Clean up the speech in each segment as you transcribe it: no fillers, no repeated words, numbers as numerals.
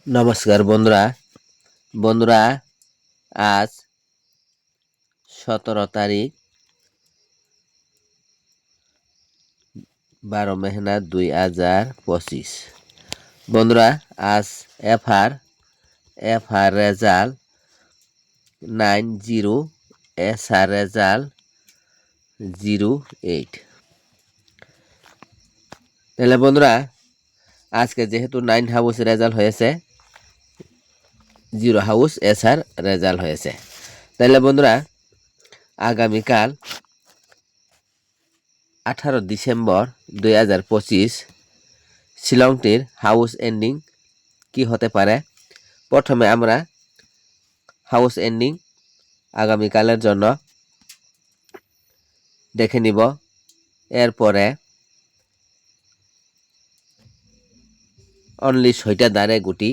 নমস্কার বন্ধুরা আজ 17 তারিখ 12 মেহনা 2025। বন্ধুরা আজ এফআর রেজাল্ট 90, এসআর রেজাল্ট 08। তাহলে বন্ধুরা আজকে যেহেতু 9 হাউস রেজাল্ট হয়েছে, 0 হাউস এসআর রেজাল্ট হয়েছে, তাহলে বন্ধুরা আগামীকাল 18 ডিসেম্বর 2025 শিলংটির হাউস এন্ডিং কি হতে পারে। প্রথমে আমরা হাউস এন্ডিং আগামীকালের জন্য দেখে নিব। এরপরে অনলি 6টা দ্বারে গুটি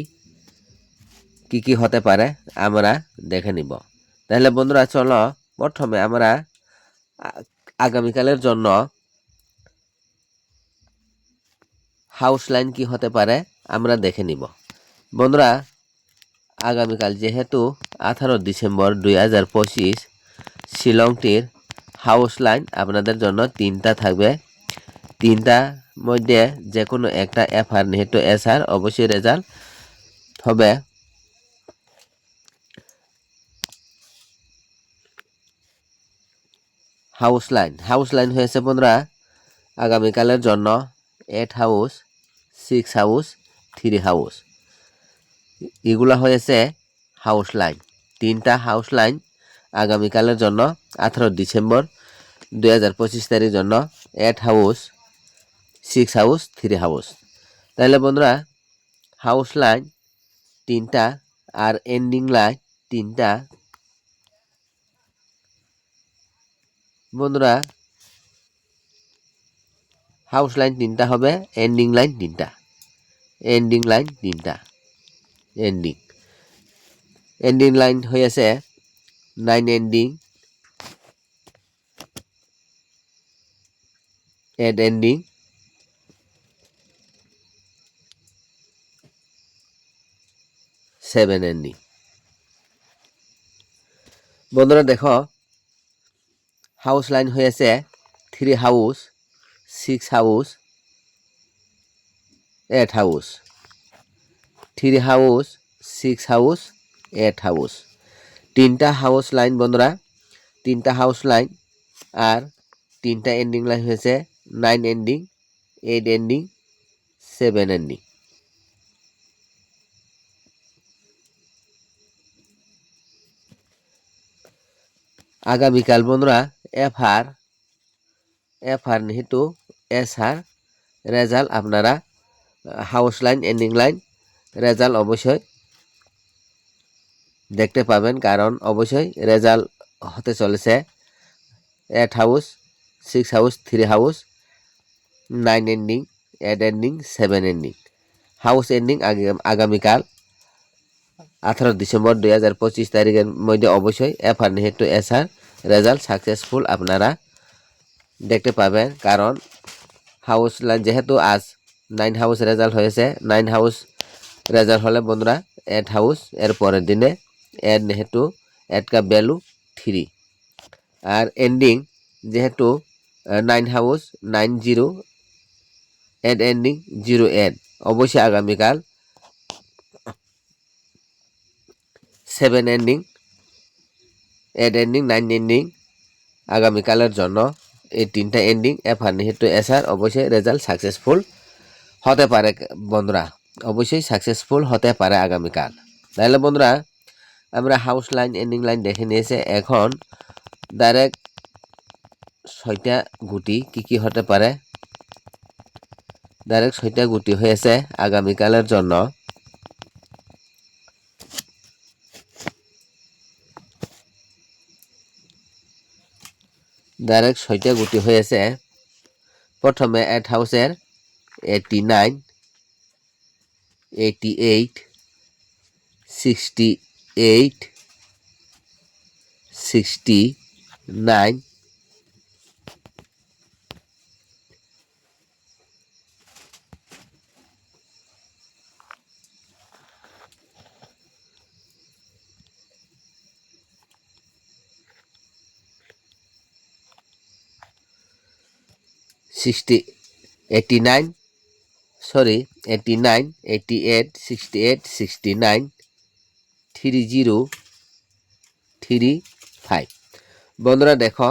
কি হতে পারে আমরা দেখে নিব। তাহলে বন্ধুরা চলো প্রথমে আমরা আগামীকালের জন্য হাউস লাইন কি হতে পারে আমরা দেখে নিব। বন্ধুরা আগামীকাল যেহেতু 18 ডিসেম্বর 2025 শিলংটির হাউস লাইন আপনাদের জন্য 3টা থাকবে। 3টার মধ্যে যে কোনো একটা এফআর নিহিত এসআর অবশ্যই রেজাল্ট হবে। হাউস লাইন হয়েছে বন্ধুরা আগামীকালের জন্য 8 হাউস, 6 হাউস, 3 হাউস। এগুলা হয়েছে হাউস লাইন। 3টা হাউস লাইন আগামীকালের জন্য 18 ডিসেম্বর 2025 তারিখের জন্য 8 হাউস, 6 হাউস, 3 হাউস। তাহলে বন্ধুরা হাউস লাইন 3টা আর এন্ডিং লাইন 3টা। বন্ধুরা হাউস লাইন 3টা হবে, এন্ডিং লাইন 3টা। এন্ডিং লাইন হয়েছে 9 এন্ডিং, 8 এন্ডিং, 7 এন্ডিং। বন্ধুরা দেখো হাউস লাইন হয়েছে 3 house, 6 house, 8 house. 3 house, 6 house, 8 house. 3টা হাউস লাইন বন্ধুরা, 3টা হাউস লাইন আর 3টা এন্ডিং লাইন হয়েছে 9 এন্ডিং, 8 এন্ডিং, 7 এন্ডিং। আগামীকাল বন্ধুরা এফআর নিহিত এসআর রেজাল্ট আপনারা house line ending line result অবশ্যই দেখতে পাবেন, কারণ অবশ্যই রেজাল্ট হতে চলেছে 8 house, 6 house, 3 house, 9 ending, 8 ending, 7 ending. House ending আগামীকাল 18 ডিসেম্বর 2025 তারিখের মধ্যে অবশ্যই এফআর নিহিত এসআর রেজাল্ট সাকসেসফুল আপনারা দেখতে পাবেন, কারণ হাউস লাইন যেহেতু আজ 9 হাউস রেজাল্ট হয়েছে। 9 হাউস রেজাল্ট হলে বন্ধুরা 8 হাউস এর পরের দিনে এর যেহেতু 8 का ভ্যালু 3 আর এন্ডিং যেহেতু 9 হাউস 90, 8 এন্ডিং 08। অবশ্যই আগামীকাল 7 এন্ডিং, 8 এন্ডিং, 9 এন্ডিং আগামীকালের জন্য এই 3টা এন্ডিং এফআর নিহিত এসআর অবশ্যই রেজাল্ট সাকসেসফুল হতে পারে। বন্ধুরা অবশ্যই সাকসেসফুল হতে পারে আগামীকাল। তাহলে বন্ধুরা আমরা হাউস লাইন এন্ডিং লাইন দেখে নিয়েছে। এখন ডাইরেক্ট 6টা গুটি কি হতে পারে। ডাইরেক্ট 6টা গুটি হয়েছে আগামীকালের জন্য। ডাইরেক্ট 6টা গুটি হয়েছে। প্রথমে 8 হাউসের 89, 88, 68, 69, 70, 89 সরি 89 88 68 69 3035। বন্ধুরা দেখো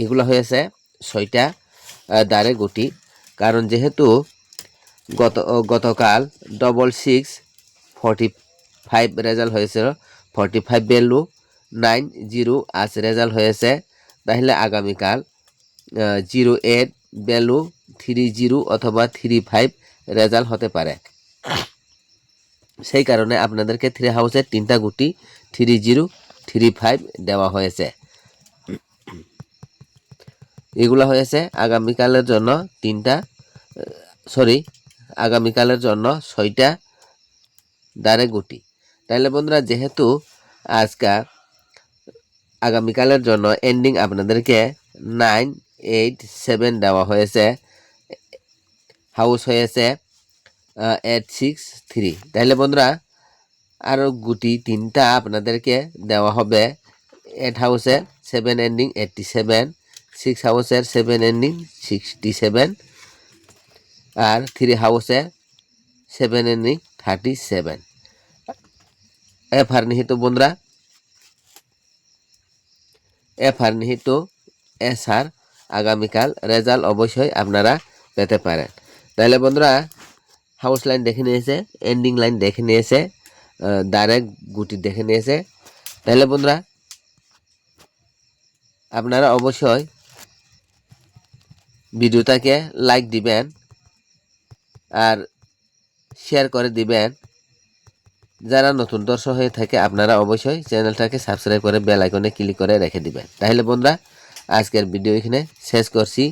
এগুলো হয়েছে 6টা দ্বারে গুটি, কারণ যেহেতু গতকাল 6645 রেজাল্ট হয়েছিল, 45 ভ্যালু 90 আজ রেজাল্ট হয়েছে, তাহলে আগামীকাল 08 ভ্যালু 30 অথবা 35 রেজাল্ট হতে পারে। সেই কারণে আপনাদেরকে 3 হাউসের 3টা গুটি 30 35 দেওয়া হয়েছে। এগুলো হয়েছে আগামীকালের জন্য আগামীকালের জন্য 6টা দ্বারে গুটি। তাহলে বন্ধুরা যেহেতু আগামীকালের জন্য এন্ডিং আপনাদেরকে 987 দেওয়া হয়েছে, হাউস হয়েছে 863। তাহলে বন্ধুরা আরও গুটি 3টা আপনাদেরকে দেওয়া হবে। 8 হাউসের 7 এন্ডিং 87, 6 হাউসের 7 এন্ডিং 67, আর 3 হাউসের 7 এন্ডিং 37। এফআর নিহিত বন্ধুরা, এফআর নিহিত এসআর আগামীকাল রেজাল্ট অবশ্যই আপনারা পেতে পারেন। তাহলে বন্ধুরা হাউস লাইন দেখে নিয়েছে, এন্ডিং লাইন দেখে নিয়েছে, ডাইরেক্ট গুটি দেখে নিয়েছে। তাহলে বন্ধুরা আপনারা অবশ্যই ভিডিওটাকে লাইক দিবেন আর শেয়ার করে দিবেন। যারা নতুন দর্শক হয়ে থাকে আপনারা অবশ্যই চ্যানেলটাকে সাবস্ক্রাইব করে বেল আইকনে ক্লিক করে রেখে দিবেন। তাহলে বন্ধুরা আজকের ভিডিও এখানে শেষ করছি।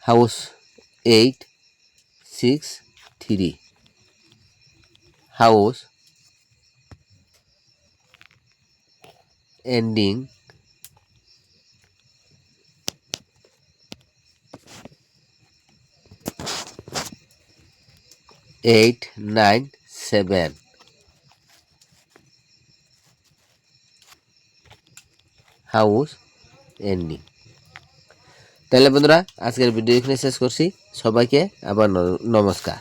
House 863, house ending 897, house ending. তাহলে বন্ধুরা আজকের ভিডিও এখানে শেষ করছি। সবাইকে আবার নমস্কার।